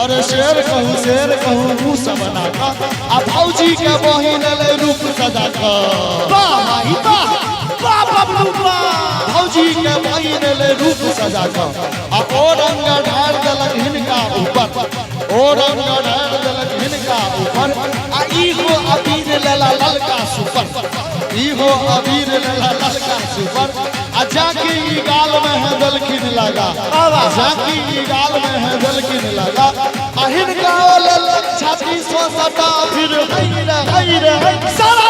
और शेर कहूँ मुँह सब नाका आ भौजी के बहिन ले रूप सजा का वाह भाई वाह वाह बबलू वाह भौजी के बहिन ले रूप सजा का आ ओ रंग ढाल दलक हिनका ऊपर ओ रंग ढाल दलक हिनका ऊपर आ इहो अबीर लेला ललका सुपर इहो अबीर लेला ललका सुपर आ जाकी ई गाल में है दलकिन लगा जाकी ई गाल में है दलकिन लगा आ हिनका ललक छाती सो सटा फिर हैरे सारा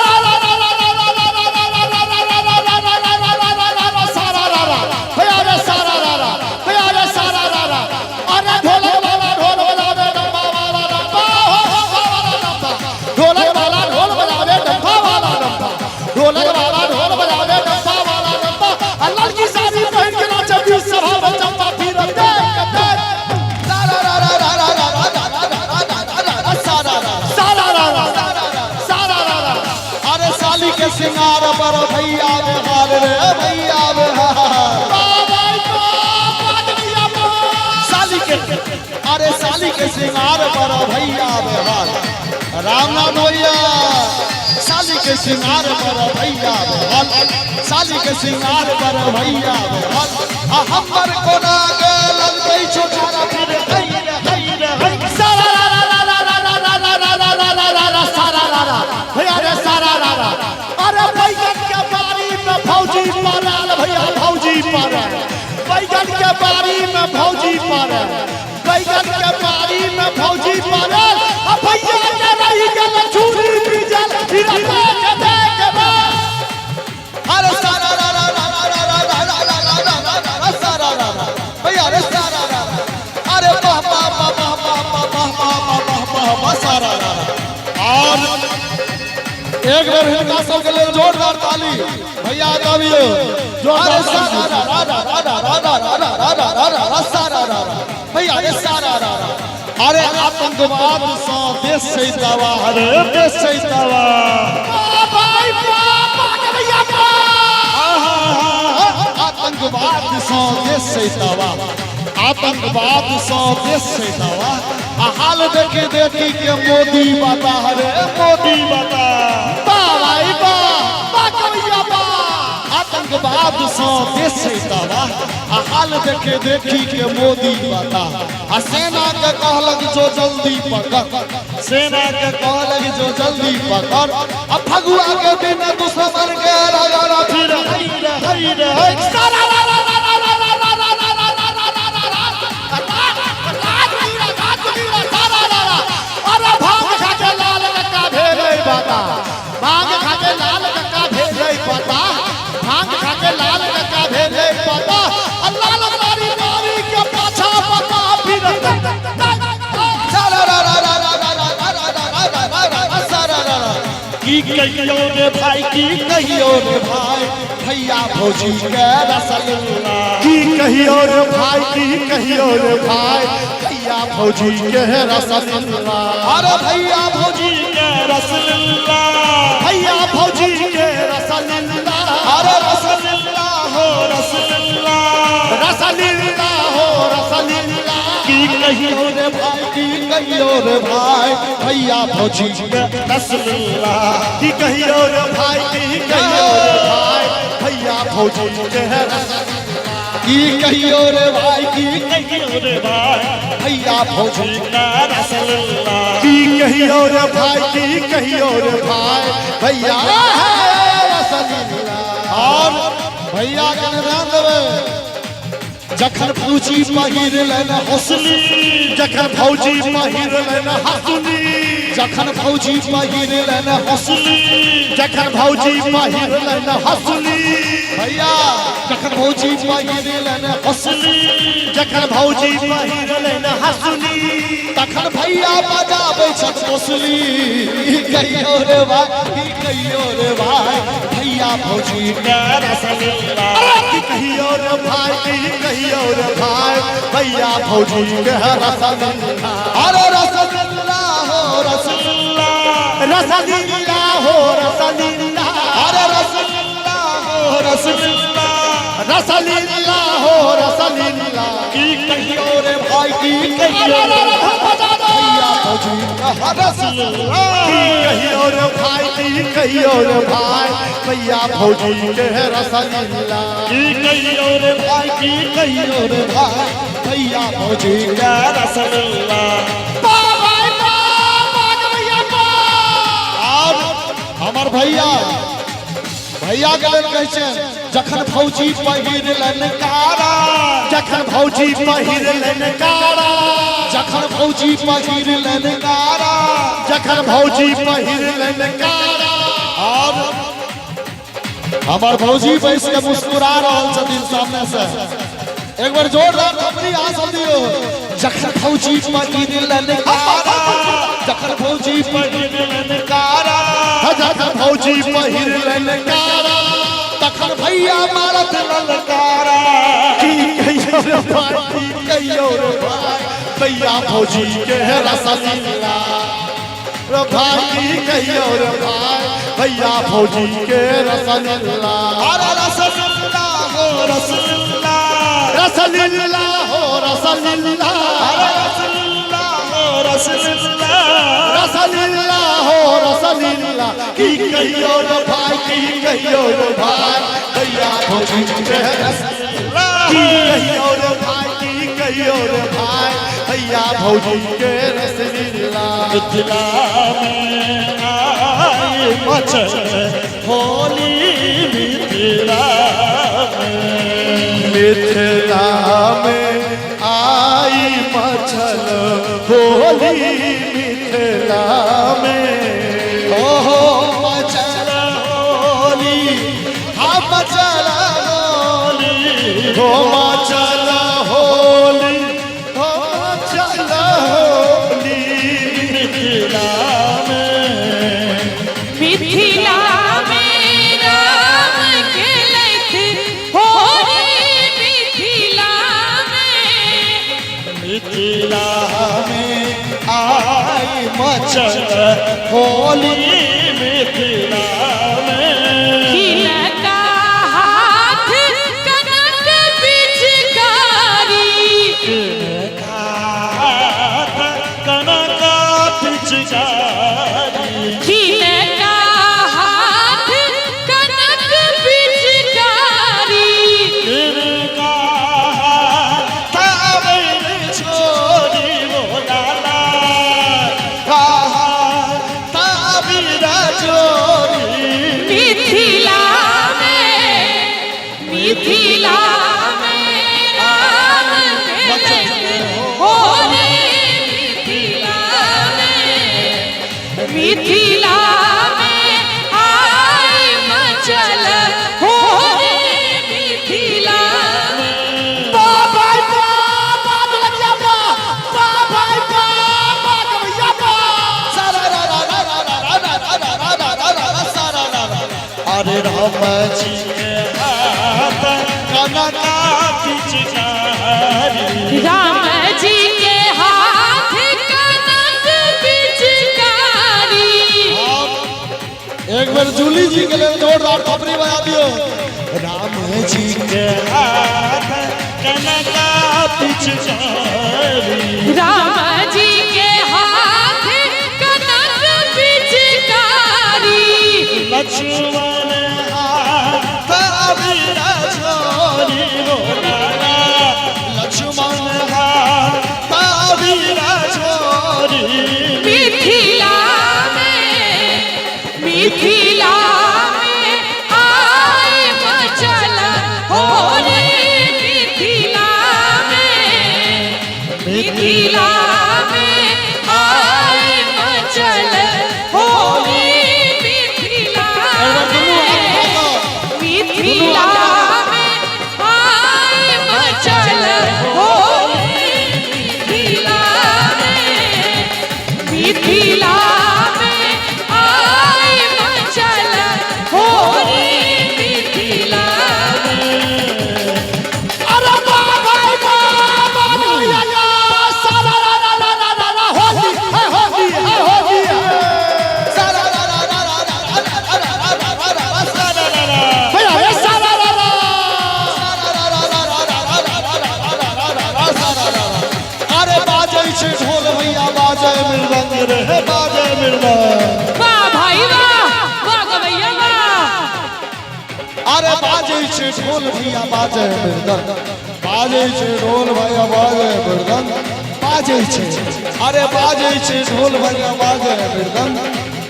सिंगार पर भैया बेहार रे भैया बेहार साली के अरे साली के सिंगार पर भैया बेहार राम नाम भैया साली के सिंगार पर भैया बेहार साली के सिंगार पर भैया बेहार हमर कोना के लगबै छोटारा फिर हैरे सारा भैया रे सारा अरे बैगन के बारी में भौजी पारल भैया भौजी पारल बैगन के बारी में भौजी पारल बैगन के बारी में भौजी पारल अब भैया के रही गल छुरी बीजल फिर देख अरे सारा भैया रे सारा अरे वाह सारा और एक बार हिनका सबके लिए जोरदार ताली भैया गाबियो जोरदार भैया रे सारा अरे आतंकवाद से देश सहितवा अरे देश सहितवा भाई भैया आतंकवाद से देश सहितवा आतंकवाद से देश सहितवा हाल देखी के मोदी बता रे मोदी बता भाई आतंकवाद से देश सहितवा हाल देखी के मोदी बता सेना के कहलक जो जल्दी पकड़ सेना के कहलक जो जल्दी पकड़ अब फगुआ के दिन दुश्मन के लगा फिर भांग खाके लाल कक्का भेजे पता भांग खाके लाल कक्का भेजे पता लाल मारी मारी के पाछा पता फिर की कहियो रे भाई की कहियो रे भाई भैया भौजी के रसगुल्ला की कहियो रे भाई की कहियो रे भाई भैया भौजी के रसगुल्ला अरे भैया भौजी के रसगुल्ला भैया भौजी के रसगुल्ला अरे रसगुल्ला हो रसगुल्ला रसगुल्ला हो रसगुल्ला की कहियो रे भाई की कहियो रे भाई भैया भौजी के रसगुल्ला की कहियो रे भाई की कहियो रे भाई भैया भौजी के रसगुल्ला की कहियो रे भाई की कहियो रे भाई भैया भौजी के रसगुल्ला की कहियो रे भाई की कहियो रे भाई भैया रसगुल्ला और भैया के ध्यान देवे जखन फौजी पहिर लेना हौसली जखन फौजी पहिर लेना हसुली जखन फौजी पहिर लेना हौसली जखन फौजी पहिर लेना हसुली भैया जखन फौजी पहिर लेना हौसली जखन फौजी पहिर लेना हसुली तखन भैया बजाबै छथ हौसली कहियो रे भाई कहियो रे भाई भैया फौजी के रसगुल्ला की कहियो रे भाई की कहियो रे भाई भैया फौजी के रसगुल्ला अरे रसगुल्ला हो रसगुल्ला रसगुल्ला हो रसगुल्ला अरे रसगुल्ला हो रसगुल्ला रसगुल्ला हो रसगुल्ला की कहियो रे भाई भाई की कहियो रे भैया फौजी का रसलुल्लाह कहियो रे भाई की कहियो रे भाई भैया फौजी के रसलुल्लाह कहियो रे भाई की कहियो रे भाई भैया फौजी का रसलुल्लाह हमार भैया के लेल कहै छै जखन फौजी पहिरलन कारा जखन फौजी पहिरलन कारा जखन फौजी पहिरलन कारा जखन फौजी पहिरलन कारा और हमार फौजी बैस के मुस्कुरा रहल छथिन सामने से एक बार जोरदार थपड़ी हासिल दियो जखन फौजी पहिरलन कारा जखन फौजी पहिरलन कारा जखन फौजी पहिरलन कारा तखन भैया मारत ललकारा की कहियो रे भाई की कहियो रे भाई भैया फौजी के रसलुल्लाह रे भाई की कहियो रे भाई भैया फौजी के रसलुल्लाह अरे रसलुल्लाह हो रसलुल्लाह रसलुल्लाह हो रसलुल्लाह अरे रसलुल्लाह हो रसलुल्लाह रसलुल्लाह हो रसलुल्लाह की कहियो रे भाई की कहियो रे भाई भैया फौजी के रसलुल्लाह की कहियो रे भाई की कहियो रे भाई भैया फौजी के रसलुल्लाह मिथिला में आई मचल होली मिथिला मिथिला में आई मचल होली मिथिला में ओहो मचल होली हम मचल होली हो मचल होली हो मचल होली मिथिला में मिथिला में राम खेलैत होली मिथिला में मिथिला में आई मचल होली मिथिला में खिलता हाथ कनक पिचकारी कनका पिचकारी खिलता हाथ कनक पिचकारी तिनका ताबैल छोरी बोलाला ताबीरा छोरी मिथिला में राम खेलैत होली मिथिला में आई मचल होली मिथिला बाबा बाबा लगिया बाबा बाबा कहिया अरे राम जी के हाथ कनका पिचकारी राम जी के हाथ कनक पिचकारी एक बार जूली जी के लिए जोरदार थपड़ी बजा दियो राम जी के हाथ कनका पिचकारी राम जी के हाथ कनक पिचकारी लक्ष्मण हाथ अबीरा छोरी बोलाला लक्ष्मण हाथ अबीरा छोरी मिथिला में आई मचल होली मिथिला में आई मचल होली मिथिला में आई मचल होली मिथिला में आई मचल होली मिथिला अरे बाबा बाबा लगिया सारा मेरे है बाजे मृदंग। वाह भाई वाह, वाह गवैया वाह। अरे बाजे छे ढोल भैया बाजे मृदंग, बाजे छे ढोल भैया बाजे मृदंग, बाजे छे, अरे बाजे छे ढोल भैया बाजे मृदंग।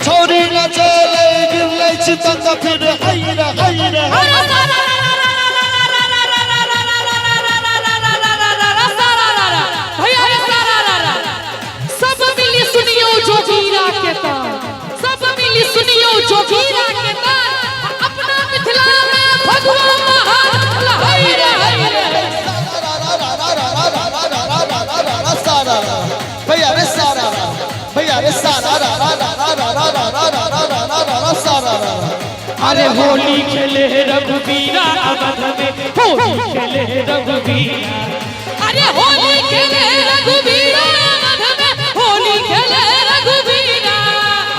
छोरी न चले गिरले चितंग फिर हैरा हैरा। सब मिली सुनियो जोगीरा के तान, सब मिली सुनियो जोगीरा के तान। अपना मिथिला में भगवान महान हैरा हैरा। भैया रे सारा भैया रे सारा सारा। अरे होली खेले रघुवीरा अवध में, होली खेले रघुवीरा। अरे होली खेले रघुवीरा अवध में, होली खेले रघुवीरा।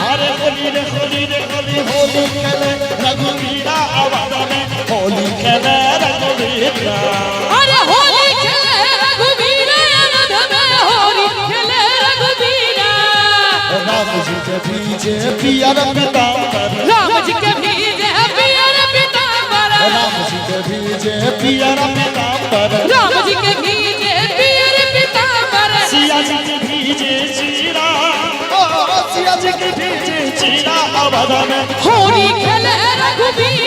अरे होली रे होली रे होली होली खेले रघुवीरा अवध में, होली खेले रघुवीरा। अरे होली खेले रघुवीरा अवध में, होली खेले रघुवीरा। राम जी के भीजे पियर पीताम्बर, राम जी के भीजे पियर पीताम्बर, राम जी के भीजे पियर पीताम्बर। राम जी के भीजे पियर पीताम्बर। सिया जी के भीजे चीरा, सिया जी के भीजे चीरा अवध में, होली खेले रघुवीरा।